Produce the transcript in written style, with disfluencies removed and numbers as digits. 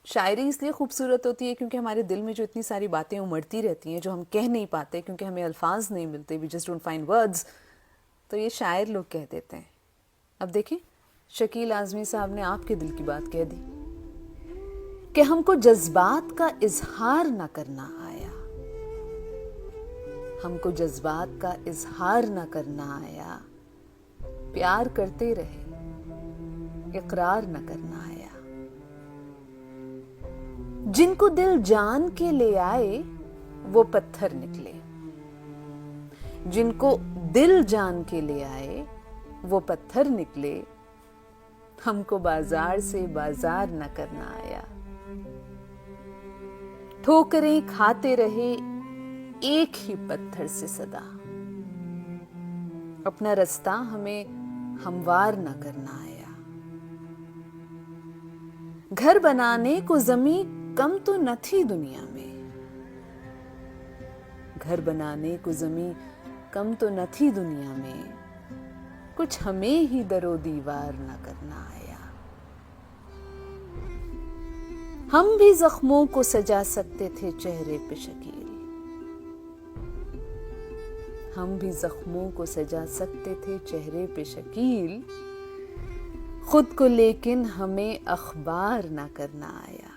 شاعری اس لیے خوبصورت ہوتی ہے کیونکہ ہمارے دل میں جو اتنی ساری باتیں امڑتی رہتی ہیں جو ہم کہہ نہیں پاتے کیونکہ ہمیں الفاظ نہیں ملتے، we just don't find words, تو یہ شاعر لوگ کہہ دیتے ہیں۔ اب دیکھیں شکیل اعظمی صاحب نے آپ کے دل کی بات کہہ دی کہ ہم کو جذبات کا اظہار نہ کرنا آیا، ہم کو جذبات کا اظہار نہ کرنا آیا، پیار کرتے رہے اقرار نہ کرنا آیا۔ جن کو دل جان کے لے آئے وہ پتھر نکلے، جن کو دل جان کے لے آئے وہ پتھر نکلے، ہم کو بازار سے بازار نہ کرنا آیا۔ ٹھوکریں کھاتے رہے ایک ہی پتھر سے صدا، اپنا رستہ ہمیں ہموار نہ کرنا آیا۔ گھر بنانے کو زمین کم تو نہ تھی دنیا میں، گھر بنانے کو زمین کم تو نہ تھی دنیا میں، کچھ ہمیں ہی در و دیوار نہ کرنا آیا۔ ہم بھی زخموں کو سجا سکتے تھے چہرے پہ شکیل، ہم بھی زخموں کو سجا سکتے تھے چہرے پہ شکیل، خود کو لیکن ہمیں اخبار نہ کرنا آیا۔